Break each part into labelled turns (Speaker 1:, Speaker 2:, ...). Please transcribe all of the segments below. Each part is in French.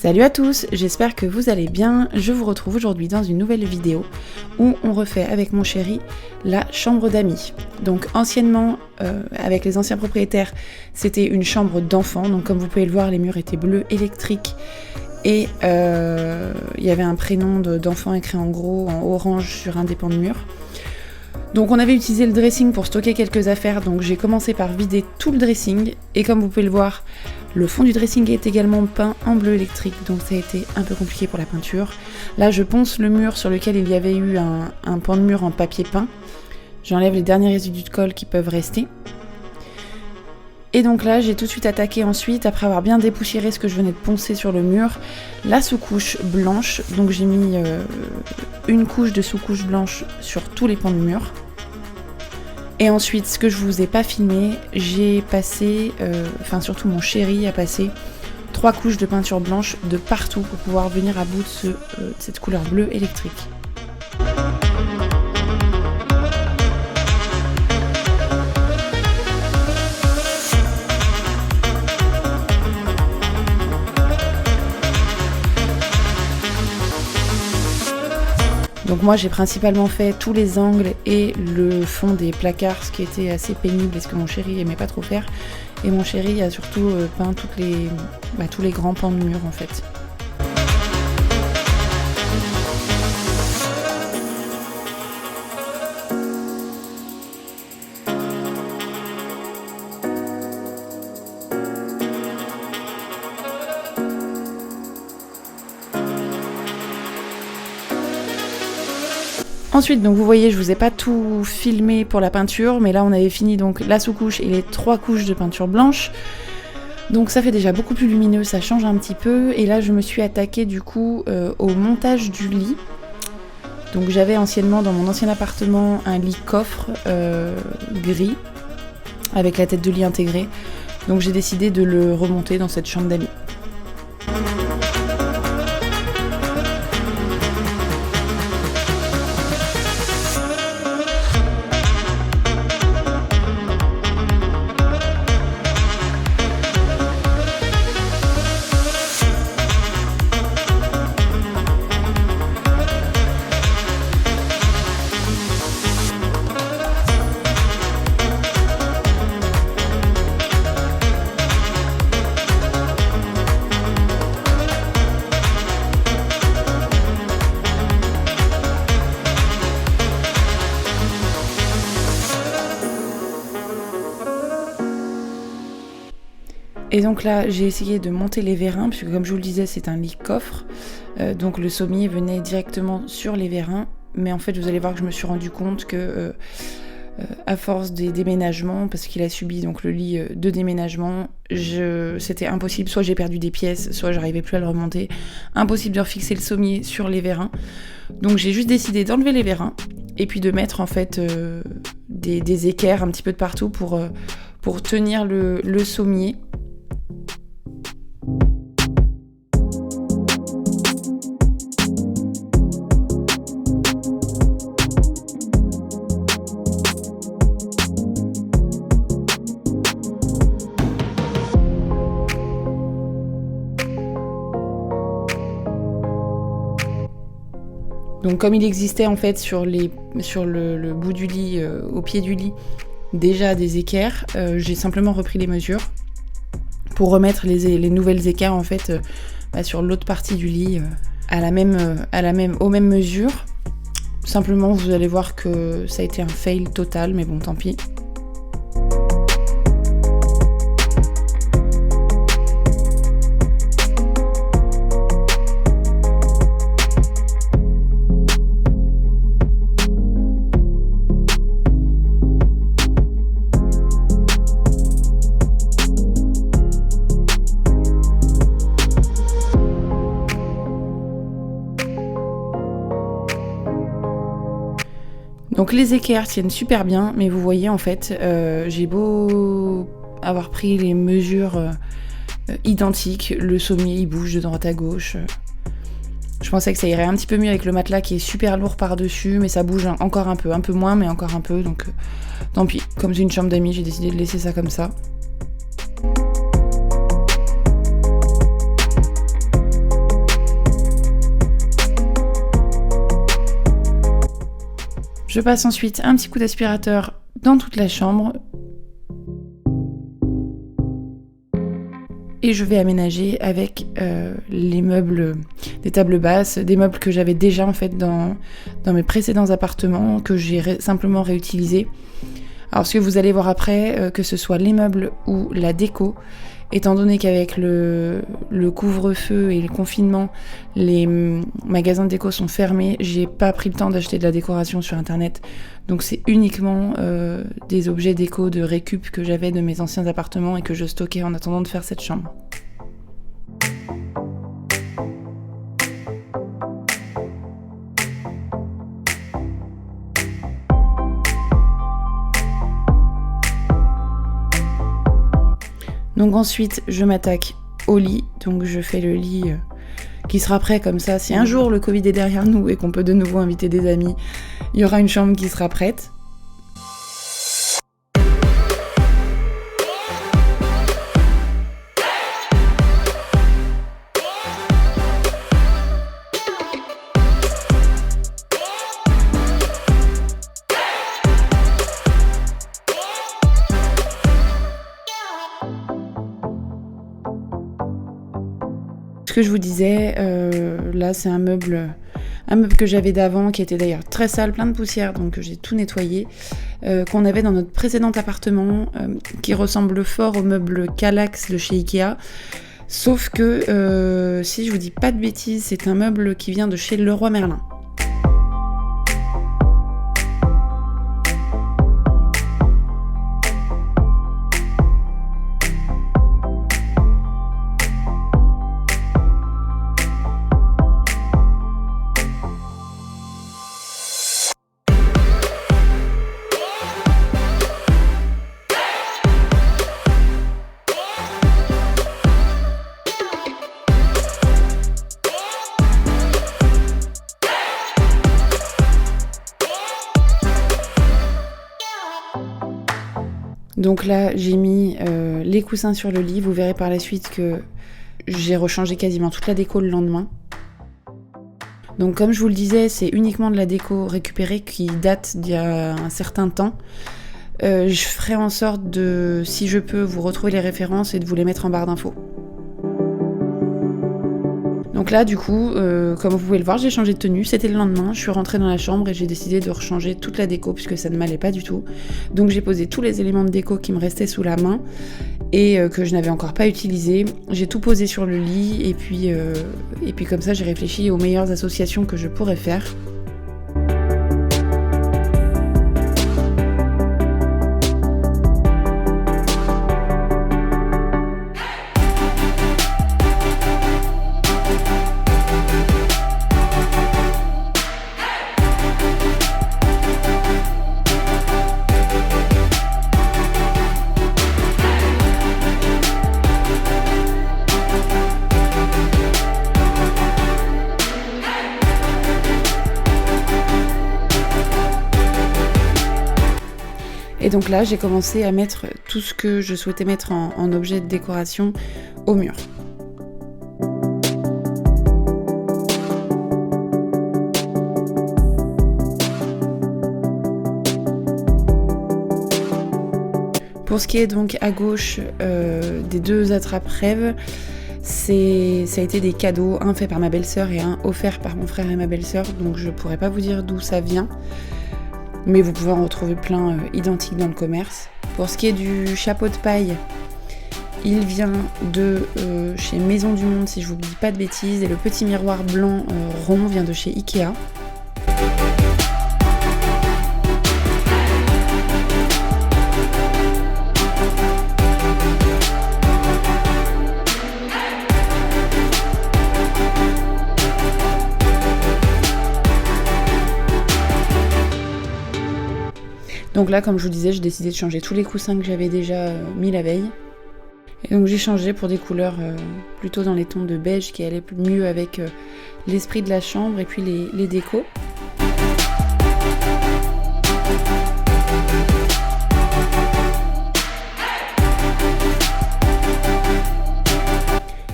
Speaker 1: Salut à tous, j'espère que vous allez bien. Je vous retrouve aujourd'hui dans une nouvelle vidéo où on refait avec mon chéri la chambre d'amis. Donc anciennement, avec les anciens propriétaires, c'était une chambre d'enfant. Donc comme vous pouvez le voir, les murs étaient bleus électriques et il y avait un prénom d'enfant écrit en gros en orange sur un des pans de mur. Donc on avait utilisé le dressing pour stocker quelques affaires, donc j'ai commencé par vider tout le dressing et comme vous pouvez le voir, le fond du dressing est également peint en bleu électrique, donc ça a été un peu compliqué pour la peinture. Là je ponce le mur sur lequel il y avait eu un pan de mur en papier peint. J'enlève les derniers résidus de colle qui peuvent rester. Et donc là j'ai tout de suite attaqué ensuite, après avoir bien dépoussiéré ce que je venais de poncer sur le mur, la sous-couche blanche. Donc j'ai mis une couche de sous-couche blanche sur tous les pans de mur. Et ensuite, ce que je vous ai pas filmé, j'ai passé, surtout mon chéri a passé 3 couches de peinture blanche de partout pour pouvoir venir à bout de cette couleur bleue électrique. Donc moi j'ai principalement fait tous les angles et le fond des placards, ce qui était assez pénible et ce que mon chéri aimait pas trop faire. Et mon chéri a surtout peint tous les grands pans de mur en fait. Ensuite, donc vous voyez, je vous ai pas tout filmé pour la peinture, mais là on avait fini donc la sous-couche et les 3 couches de peinture blanche. Donc ça fait déjà beaucoup plus lumineux, ça change un petit peu. Et là je me suis attaquée du coup au montage du lit. Donc j'avais anciennement dans mon ancien appartement un lit coffre gris avec la tête de lit intégrée. Donc j'ai décidé de le remonter dans cette chambre d'amis. Et donc là, j'ai essayé de monter les vérins, puisque comme je vous le disais, c'est un lit coffre. Donc le sommier venait directement sur les vérins. Mais en fait, vous allez voir que je me suis rendu compte que, à force des déménagements, parce qu'il a subi donc le lit de déménagement, c'était impossible. Soit j'ai perdu des pièces, soit j'arrivais plus à le remonter. Impossible de refixer le sommier sur les vérins. Donc j'ai juste décidé d'enlever les vérins et puis de mettre en fait des équerres un petit peu de partout pour tenir le sommier. Donc comme il existait en fait sur le bout du lit, au pied du lit, déjà des équerres, j'ai simplement repris les mesures pour remettre les nouvelles équerres en fait sur l'autre partie du lit aux mêmes mesures. Simplement vous allez voir que ça a été un fail total, mais bon tant pis. Donc les équerres tiennent super bien, mais vous voyez en fait, j'ai beau avoir pris les mesures identiques, le sommier il bouge de droite à gauche. Je pensais que ça irait un petit peu mieux avec le matelas qui est super lourd par-dessus, mais ça bouge encore un peu moins, mais encore un peu, donc tant pis. Comme c'est une chambre d'amis, j'ai décidé de laisser ça comme ça. Je passe ensuite un petit coup d'aspirateur dans toute la chambre. Et je vais aménager avec les meubles, des tables basses, des meubles que j'avais déjà en fait dans mes précédents appartements, que j'ai simplement réutilisés. Alors ce que vous allez voir après, que ce soit les meubles ou la déco, étant donné qu'avec le couvre-feu et le confinement, les magasins de déco sont fermés, j'ai pas pris le temps d'acheter de la décoration sur internet. Donc c'est uniquement des objets déco de récup que j'avais de mes anciens appartements et que je stockais en attendant de faire cette chambre. Donc ensuite, je m'attaque au lit. Donc je fais le lit qui sera prêt comme ça. Si un jour le Covid est derrière nous et qu'on peut de nouveau inviter des amis, il y aura une chambre qui sera prête. Ce que je vous disais, là c'est un meuble que j'avais d'avant, qui était d'ailleurs très sale, plein de poussière, donc j'ai tout nettoyé, qu'on avait dans notre précédent appartement, qui ressemble fort au meuble Kallax de chez Ikea, sauf que, si je vous dis pas de bêtises, c'est un meuble qui vient de chez Leroy Merlin. Donc là, j'ai mis les coussins sur le lit. Vous verrez par la suite que j'ai rechangé quasiment toute la déco le lendemain. Donc comme je vous le disais, c'est uniquement de la déco récupérée qui date d'il y a un certain temps. Je ferai en sorte de, si je peux, vous retrouver les références et de vous les mettre en barre d'infos. Donc là, du coup, comme vous pouvez le voir, j'ai changé de tenue. C'était le lendemain, je suis rentrée dans la chambre et j'ai décidé de rechanger toute la déco puisque ça ne m'allait pas du tout. Donc j'ai posé tous les éléments de déco qui me restaient sous la main et que je n'avais encore pas utilisés. J'ai tout posé sur le lit et puis comme ça, j'ai réfléchi aux meilleures associations que je pourrais faire. Et donc là, j'ai commencé à mettre tout ce que je souhaitais mettre en objet de décoration au mur. Pour ce qui est donc à gauche des deux attrape-rêves, ça a été des cadeaux, un fait par ma belle-sœur et un offert par mon frère et ma belle-sœur, donc je pourrais pas vous dire d'où ça vient. Mais vous pouvez en retrouver plein identiques dans le commerce. Pour ce qui est du chapeau de paille, il vient de chez Maison du Monde, si je vous dis pas de bêtises, et le petit miroir blanc rond vient de chez Ikea. Donc là, comme je vous disais, j'ai décidé de changer tous les coussins que j'avais déjà mis la veille. Et donc j'ai changé pour des couleurs plutôt dans les tons de beige qui allaient mieux avec l'esprit de la chambre et puis les décos.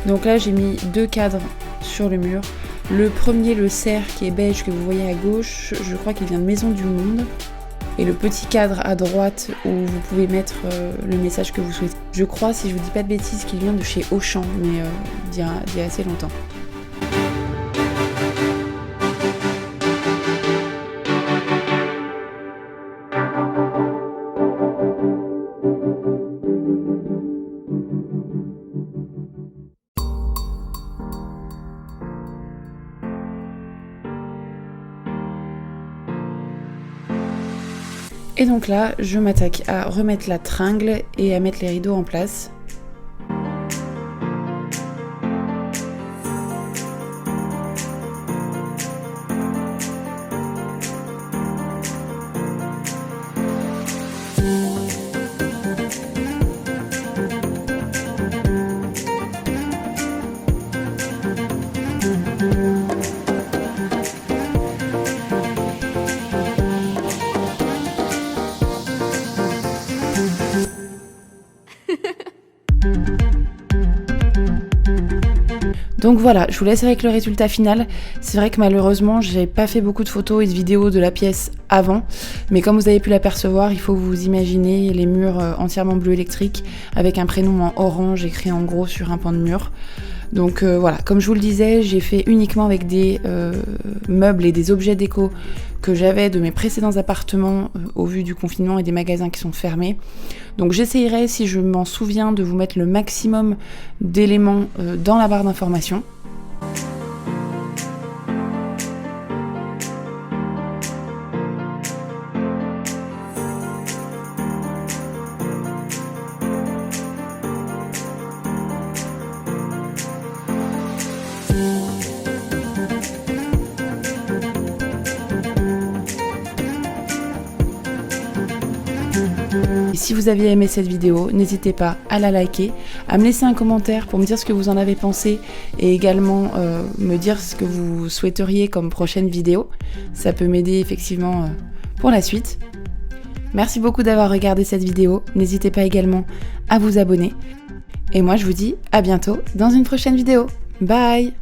Speaker 1: Donc là, j'ai mis 2 cadres sur le mur. Le premier, le cerf qui est beige que vous voyez à gauche, je crois qu'il vient de Maison du Monde. Et le petit cadre à droite où vous pouvez mettre le message que vous souhaitez. Je crois, si je vous dis pas de bêtises, qu'il vient de chez Auchan, mais d'il y a assez longtemps. Et donc là, je m'attaque à remettre la tringle et à mettre les rideaux en place. Donc voilà, je vous laisse avec le résultat final. C'est vrai que malheureusement, j'ai pas fait beaucoup de photos et de vidéos de la pièce avant, mais comme vous avez pu l'apercevoir, il faut vous imaginer les murs entièrement bleu électrique avec un prénom en orange écrit en gros sur un pan de mur. Donc voilà, comme je vous le disais, j'ai fait uniquement avec des meubles et des objets déco que j'avais de mes précédents appartements au vu du confinement et des magasins qui sont fermés. Donc j'essayerai, si je m'en souviens, de vous mettre le maximum d'éléments dans la barre d'information. Et si vous aviez aimé cette vidéo, n'hésitez pas à la liker, à me laisser un commentaire pour me dire ce que vous en avez pensé et également me dire ce que vous souhaiteriez comme prochaine vidéo. Ça peut m'aider effectivement pour la suite. Merci beaucoup d'avoir regardé cette vidéo. N'hésitez pas également à vous abonner. Et moi je vous dis à bientôt dans une prochaine vidéo. Bye!